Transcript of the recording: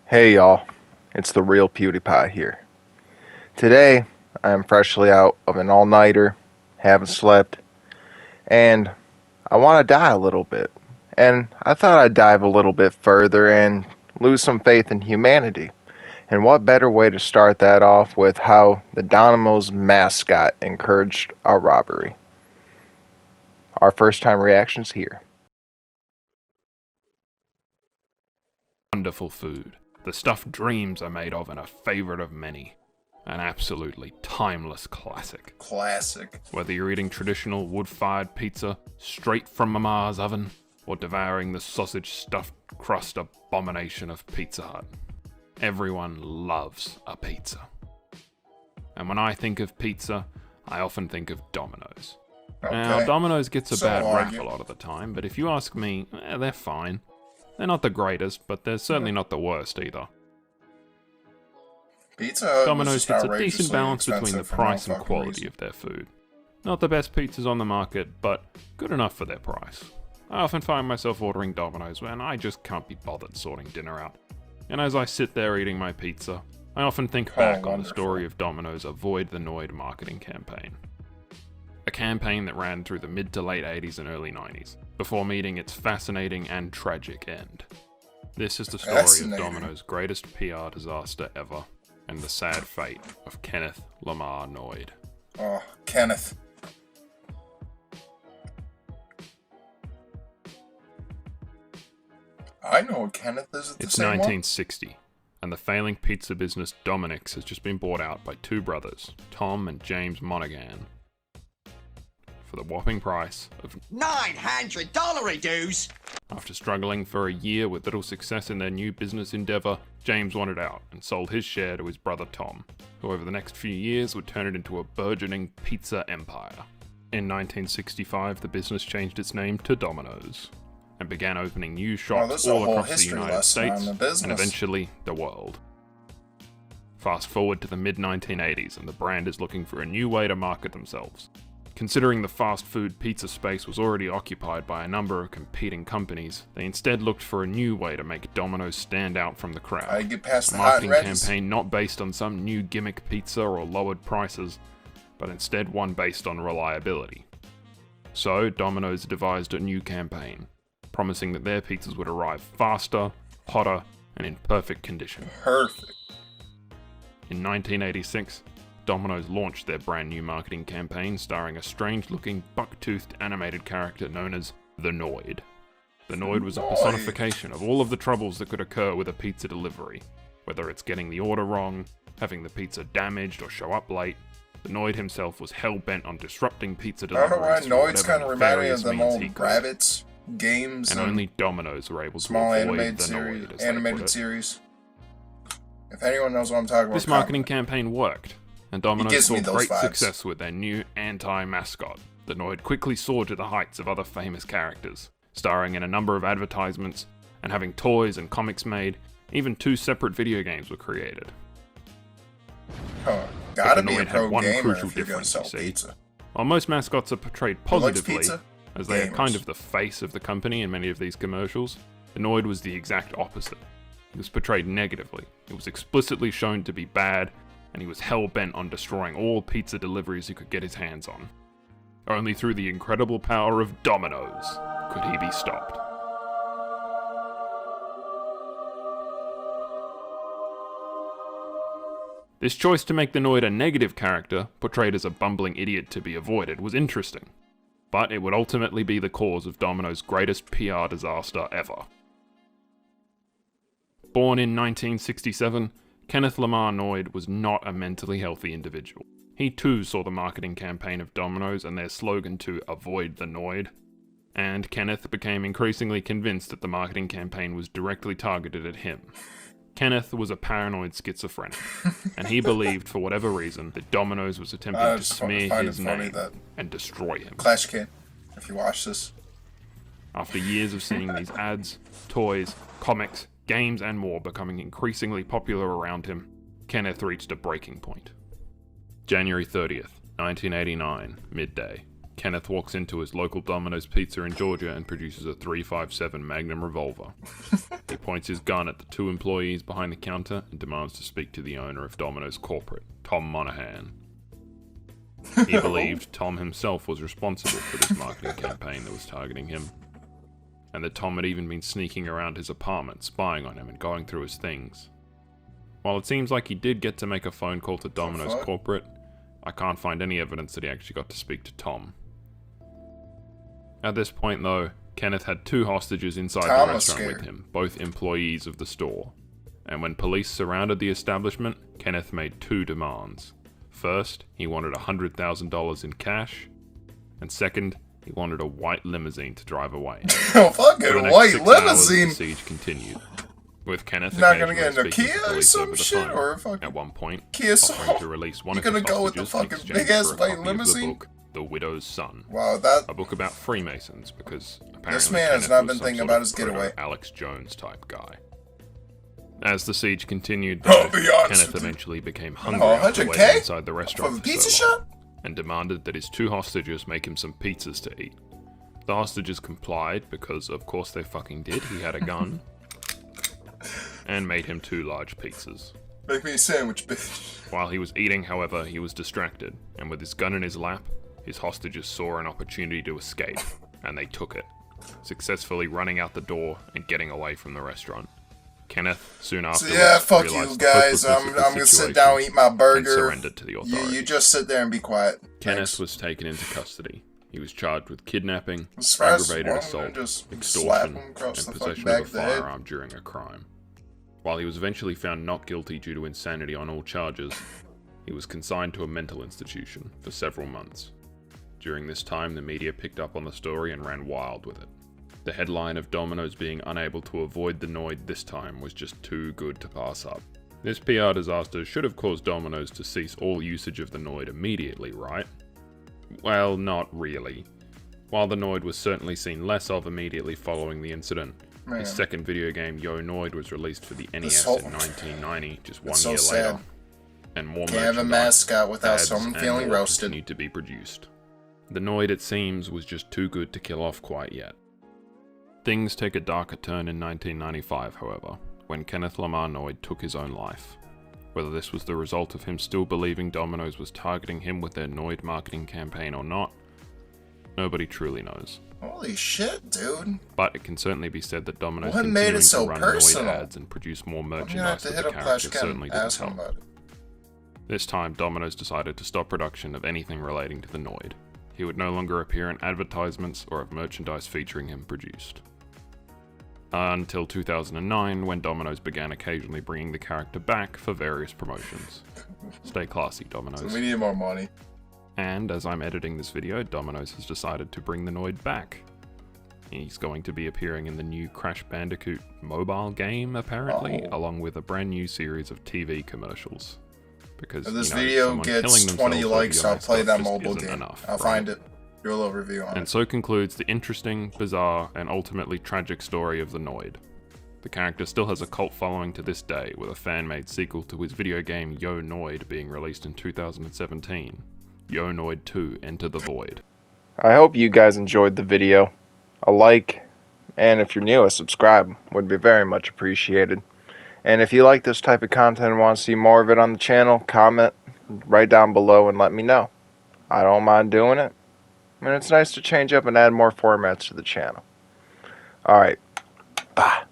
Hey y'all, it's the real PewDiePie here. Today, I am freshly out of an all-nighter, haven't slept, and I want to die a little bit. And I thought I'd dive a little bit further and lose some faith in humanity. And what better way to start that off with how the Domino's mascot encouraged our robbery? Our first time reactions here. Wonderful food. The stuff dreams are made of and a favourite of many. An absolutely timeless classic. Classic. Whether you're eating traditional wood-fired pizza straight from Mama's oven, or devouring the sausage-stuffed crust abomination of Pizza Hut, everyone loves a pizza. And when I think of pizza, I often think of Domino's. Okay. Now, Domino's gets a So bad rap argue. a lot of the time, but if you ask me, they're fine. They're not the greatest, but they're certainly not the worst either. Pizza Hut was Domino's just hits a outrageously decent balance between the expensive for price no and fucking quality reason. of their food. Not the best pizzas on the market, but good enough for their price. I often find myself ordering Domino's when I just can't be bothered sorting dinner out. And as I sit there eating my pizza, I often think back on the wonderful. story of Domino's Avoid the Noid marketing campaign. A campaign that ran through the mid to late 80s and early 90s, before meeting its fascinating and tragic end. This is the story of Fascinating. Domino's greatest PR disaster ever, and the sad fate of Kenneth Lamar Noid. Oh, Kenneth. I know what Kenneth is. It the It's same 1960, and the failing pizza business Dominic's has just been bought out by two brothers, Tom and James Monaghan, for the whopping price of $900 dues. After struggling for a year with little success in their new business endeavor, James wanted out and sold his share to his brother Tom, who over the next few years would turn it into a burgeoning pizza empire. In 1965, the business changed its name to Domino's and began opening new shops this is a all whole across the history United lesson on States the business. and eventually the world. Fast forward to the mid-1980s and the brand is looking for a new way to market themselves. Considering the fast food pizza space was already occupied by a number of competing companies, they instead looked for a new way to make Domino's stand out from the crowd. I get past A the hot and marketing ready. campaign not based on some new gimmick pizza or lowered prices, but instead one based on reliability. So, Domino's devised a new campaign, promising that their pizzas would arrive faster, hotter, and in perfect condition. Perfect. In 1986, Domino's launched their brand new marketing campaign starring a strange-looking, buck-toothed animated character known as the Noid. The Noid was a personification of all of the troubles that could occur with a pizza delivery, whether it's getting the order wrong, having the pizza damaged or show up late. The Noid himself was hell-bent on disrupting pizza I don't know why deliveries through Noids whatever kind of remind me of nefarious them means old he could. rabbits games And only Domino's were able to small avoid animated the series. Noid, as they put Animated it. series. If anyone knows what I'm talking about, This marketing campaign worked, and Domino's gives saw me those great vibes. success with their new anti-mascot. The Noid quickly soared to the heights of other famous characters, starring in a number of advertisements, and having toys and comics made. Even two separate video games were created. Huh. Gotta the be a Noid pro had one gamer crucial if you're gonna difference, sell you see. pizza. While most mascots are portrayed Who likes positively, pizza? as they are kind Gamers. of the face of the company in many of these commercials, the Noid was the exact opposite. He was portrayed negatively. It was explicitly shown to be bad, and he was hell-bent on destroying all pizza deliveries he could get his hands on. Only through the incredible power of Domino's could he be stopped. This choice to make the Noid a negative character, portrayed as a bumbling idiot to be avoided, was interesting, but it would ultimately be the cause of Domino's greatest PR disaster ever. Born in 1967, Kenneth Lamar Noid was not a mentally healthy individual. He too saw the marketing campaign of Domino's and their slogan to avoid the Noid, and Kenneth became increasingly convinced that the marketing campaign was directly targeted at him. Kenneth was a paranoid schizophrenic, and he believed, for whatever reason, that Domino's was attempting I to just smear find his it funny name that and destroy him. Clash Kid, if you watch this. After years of seeing these ads, toys, comics, games, and more becoming increasingly popular around him, Kenneth reached a breaking point. January 30th, 1989, midday. Kenneth walks into his local Domino's Pizza in Georgia and produces a .357 Magnum revolver. He points his gun at the two employees behind the counter and demands to speak to the owner of Domino's corporate, Tom Monahan. He believed Tom himself was responsible for this marketing campaign that was targeting him, and that Tom had even been sneaking around his apartment, spying on him and going through his things. While it seems like he did get to make a phone call to Domino's corporate, I can't find any evidence that he actually got to speak to Tom. At this point though, Kenneth had two hostages inside the restaurant with him, both employees of the store. And when police surrounded the establishment, Kenneth made two demands. First, he wanted $100,000 in cash, and second, he wanted a white limousine to drive away. Oh, fucking white limousine! The siege continued, with Kenneth not gonna get occasionally in a speaking to Kia or police some over the shit, phone. or a fucking At one point, Kia offering Soul. to release one You of his gonna go with the hostages in fucking exchange big-ass for a white copy of limousine? the book, The Widow's Son. Wow, that... A book about Freemasons, because apparently This man has Kenneth not was been some thinking sort about of his getaway. Alex Jones type guy. As the siege continued, I'll though, be honest Kenneth with you. eventually became hungry Oh, after 100K? waiting inside the For restaurant the for pizza so long, shop? and demanded that his two hostages make him some pizzas to eat. The hostages complied, because of course they fucking did, he had a gun, and made him two large pizzas. Make me a sandwich, bitch. While he was eating, however, he was distracted, and with his gun in his lap, his hostages saw an opportunity to escape, and they took it, successfully running out the door and getting away from the restaurant. Kenneth, soon So afterwards, yeah, fuck realized you the guys. hopelessness I'm of the gonna sit situation down, eat my and burger. surrendered to the authorities. You just sit there and be quiet. Kenneth Thanks. was taken into custody. He was charged with kidnapping, As far as aggravated one, assault, just slap extortion, him across and the possession fucking back of of a the head. firearm during a crime. While he was eventually found not guilty due to insanity on all charges, he was consigned to a mental institution for several months. During this time, the media picked up on the story and ran wild with it. The headline of Domino's being unable to avoid the Noid this time was just too good to pass up. This PR disaster should have caused Domino's to cease all usage of the Noid immediately, right? Well, not really. While the Noid was certainly seen less of immediately following the incident, Man. his second video game, Yo Noid, was released for the NES whole- in 1990, just one It's so year sad. later. And more Can't have a merchandise, mascot without ads, someone and feeling more roasted. continued to be produced. The Noid, it seems, was just too good to kill off quite yet. Things take a darker turn in 1995, however, when Kenneth Lamar Noid took his own life. Whether this was the result of him still believing Domino's was targeting him with their Noid marketing campaign or not, nobody truly knows. Holy shit, dude. But it can certainly be said that Domino's What made continuing it so to run personal? Noid ads and produce more I'm gonna have merchandise to with hit the up Clash character Cat certainly and didn't ask him help. about it. This time, Domino's decided to stop production of anything relating to the Noid. He would no longer appear in advertisements or have merchandise featuring him produced. Until 2009, when Domino's began occasionally bringing the character back for various promotions. Stay classy, Domino's. So we need more money. And as I'm editing this video, Domino's has decided to bring the Noid back. He's going to be appearing in the new Crash Bandicoot mobile game, apparently, Oh. along with a brand new series of TV commercials. Because If this you know, video someone gets killing 20 themselves over likes, your I'll play mascot that just mobile isn't game. enough, I'll right? find it. Do a little review on And it. so concludes the interesting, bizarre, and ultimately tragic story of the Noid. The character still has a cult following to this day, with a fan-made sequel to his video game Yo Noid being released in 2017. Yo Noid 2: Enter the Void. I hope you guys enjoyed the video. A like, and if you're new, a subscribe would be very much appreciated. And if you like this type of content and want to see more of it on the channel, comment right down below and let me know. I don't mind doing it. And it's nice to change up and add more formats to the channel. Alright, bye.